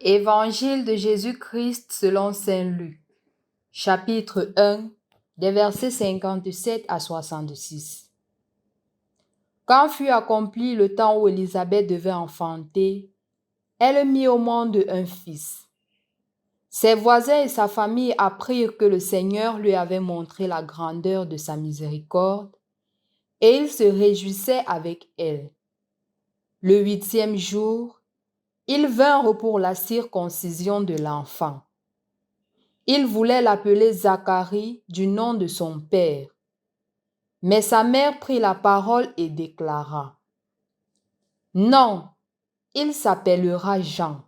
Évangile de Jésus-Christ selon saint Luc, chapitre 1, des versets 57 à 66. Quand fut accompli le temps où Élisabeth devait enfanter, elle mit au monde un fils. Ses voisins et sa famille apprirent que le Seigneur lui avait montré la grandeur de sa miséricorde, et ils se réjouissaient avec elle. Le 8e jour, ils vinrent pour la circoncision de l'enfant. Ils voulaient l'appeler Zacharie du nom de son père. Mais sa mère prit la parole et déclara: Non, il s'appellera Jean.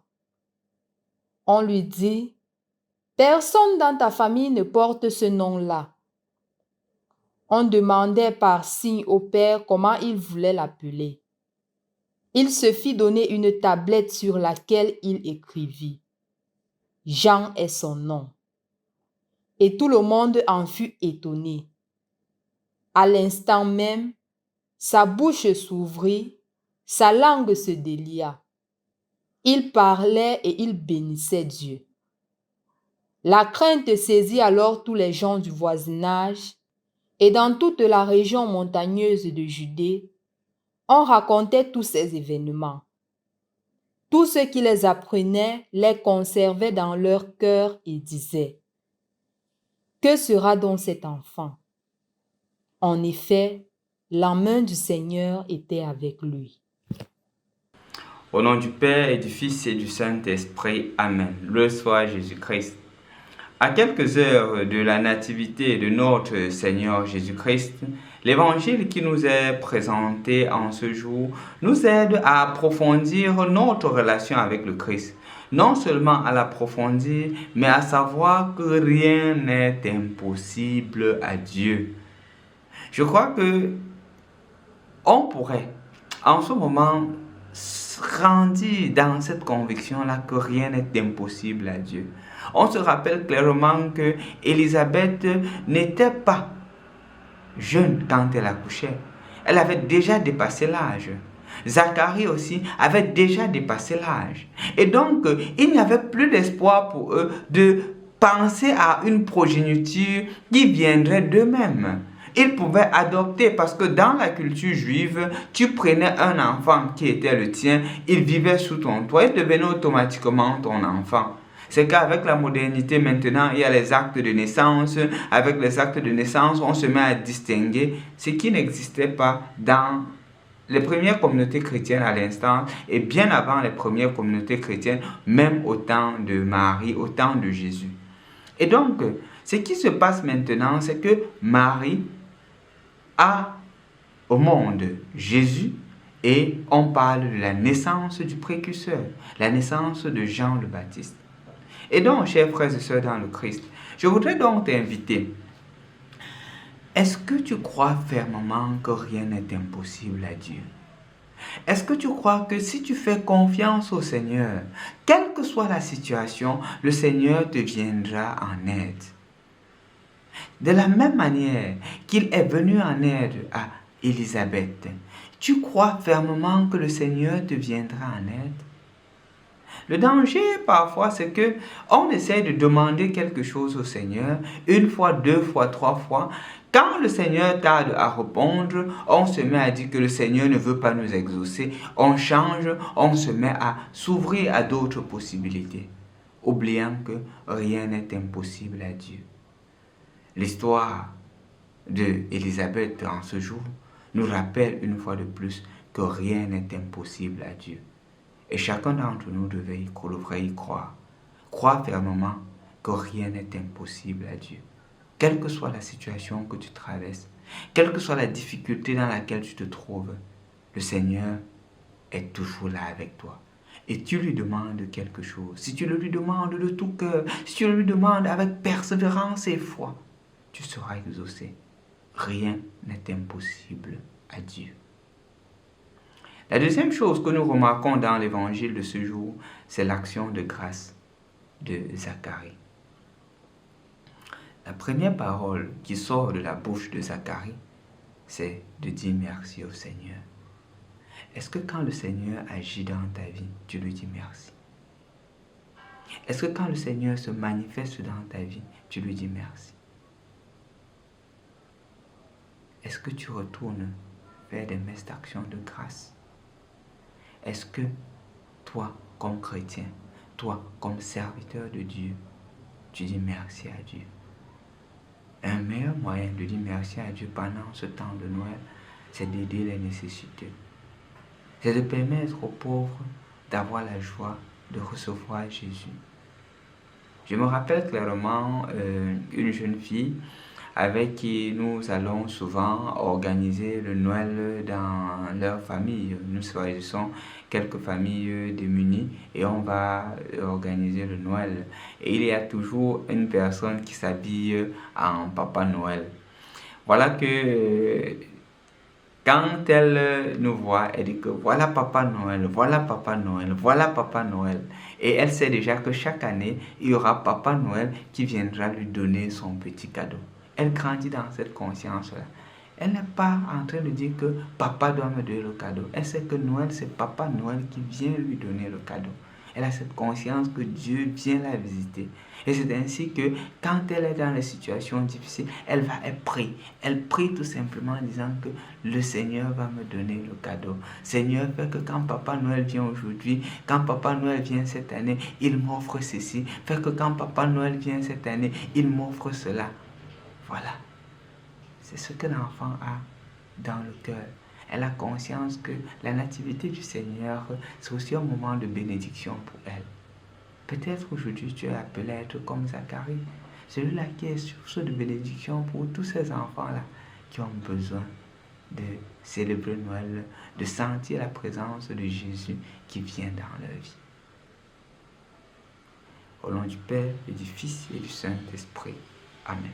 On lui dit: Personne dans ta famille ne porte ce nom-là. On demandait par signe au père comment il voulait l'appeler. Il se fit donner une tablette sur laquelle il écrivit: Jean est son nom. Et tout le monde en fut étonné. À l'instant même, sa bouche s'ouvrit, sa langue se délia. Il parlait et il bénissait Dieu. La crainte saisit alors tous les gens du voisinage, et dans toute la région montagneuse de Judée, on racontait tous ces événements. Tous ceux qui les apprenaient les conservaient dans leur cœur et disaient: Que sera donc cet enfant? En effet, la main du Seigneur était avec lui. Au nom du Père et du Fils et du Saint-Esprit, Amen. Loué soit Jésus-Christ. À quelques heures de la nativité de notre Seigneur Jésus-Christ, l'évangile qui nous est présenté en ce jour nous aide à approfondir notre relation avec le Christ. Non seulement à l'approfondir, mais à savoir que rien n'est impossible à Dieu. Je crois que on pourrait, en ce moment, grandir dans cette conviction-là que rien n'est impossible à Dieu. On se rappelle clairement que Élisabeth n'était pas jeune quand elle accouchait. Elle avait déjà dépassé l'âge. Zacharie aussi avait déjà dépassé l'âge. Et donc, il n'y avait plus d'espoir pour eux de penser à une progéniture qui viendrait d'eux-mêmes. Ils pouvaient adopter parce que dans la culture juive, tu prenais un enfant qui était le tien, il vivait sous ton toit, il devenait automatiquement ton enfant. C'est qu'avec la modernité maintenant, il y a les actes de naissance. Avec les actes de naissance, on se met à distinguer ce qui n'existait pas dans les premières communautés chrétiennes à l'instant et bien avant les premières communautés chrétiennes, même au temps de Marie, au temps de Jésus. Et donc, ce qui se passe maintenant, c'est que Marie a au monde Jésus et on parle de la naissance du précurseur, la naissance de Jean le Baptiste. Et donc, chers frères et sœurs dans le Christ, je voudrais donc t'inviter. Est-ce que tu crois fermement que rien n'est impossible à Dieu? Est-ce que tu crois que si tu fais confiance au Seigneur, quelle que soit la situation, le Seigneur te viendra en aide? De la même manière qu'il est venu en aide à Élisabeth, tu crois fermement que le Seigneur te viendra en aide? Le danger parfois, c'est que on essaie de demander quelque chose au Seigneur, une fois, deux fois, trois fois. Quand le Seigneur tarde à répondre, on se met à dire que le Seigneur ne veut pas nous exaucer. On change, on se met à s'ouvrir à d'autres possibilités, oubliant que rien n'est impossible à Dieu. L'histoire d'Élisabeth en ce jour nous rappelle une fois de plus que rien n'est impossible à Dieu. Et chacun d'entre nous devrait y croire. Crois fermement que rien n'est impossible à Dieu. Quelle que soit la situation que tu traverses, quelle que soit la difficulté dans laquelle tu te trouves, le Seigneur est toujours là avec toi. Et tu lui demandes quelque chose. Si tu le lui demandes de tout cœur, si tu le lui demandes avec persévérance et foi, tu seras exaucé. Rien n'est impossible à Dieu. La deuxième chose que nous remarquons dans l'évangile de ce jour, c'est l'action de grâce de Zacharie. La première parole qui sort de la bouche de Zacharie, c'est de dire merci au Seigneur. Est-ce que quand le Seigneur agit dans ta vie, tu lui dis merci? Est-ce que quand le Seigneur se manifeste dans ta vie, tu lui dis merci? Est-ce que tu retournes faire des messes d'action de grâce? Est-ce que toi, comme chrétien, toi, comme serviteur de Dieu, tu dis merci à Dieu? Un meilleur moyen de dire merci à Dieu pendant ce temps de Noël, c'est d'aider les nécessités. C'est de permettre aux pauvres d'avoir la joie de recevoir Jésus. Je me rappelle clairement une jeune fille avec qui nous allons souvent organiser le Noël dans leur famille. Nous choisissons quelques familles démunies et on va organiser le Noël. Et il y a toujours une personne qui s'habille en Papa Noël. Voilà que quand elle nous voit, elle dit que voilà Papa Noël, voilà Papa Noël, voilà Papa Noël. Et elle sait déjà que chaque année, il y aura Papa Noël qui viendra lui donner son petit cadeau. Elle grandit dans cette conscience-là. Elle n'est pas en train de dire que papa doit me donner le cadeau. Elle sait que Noël, c'est Papa Noël qui vient lui donner le cadeau. Elle a cette conscience que Dieu vient la visiter. Et c'est ainsi que quand elle est dans les situations difficiles, elle prie. Elle prie tout simplement en disant que le Seigneur va me donner le cadeau. Seigneur, fait que quand Papa Noël vient aujourd'hui, quand Papa Noël vient cette année, il m'offre ceci. Fait que quand Papa Noël vient cette année, il m'offre cela. Voilà. C'est ce que l'enfant a dans le cœur. Elle a conscience que la nativité du Seigneur, c'est aussi un moment de bénédiction pour elle. Peut-être aujourd'hui tu es appelé à être comme Zacharie, celui-là qui est source de bénédiction pour tous ces enfants-là qui ont besoin de célébrer Noël, de sentir la présence de Jésus qui vient dans leur vie. Au nom du Père et du Fils et du Saint-Esprit. Amen.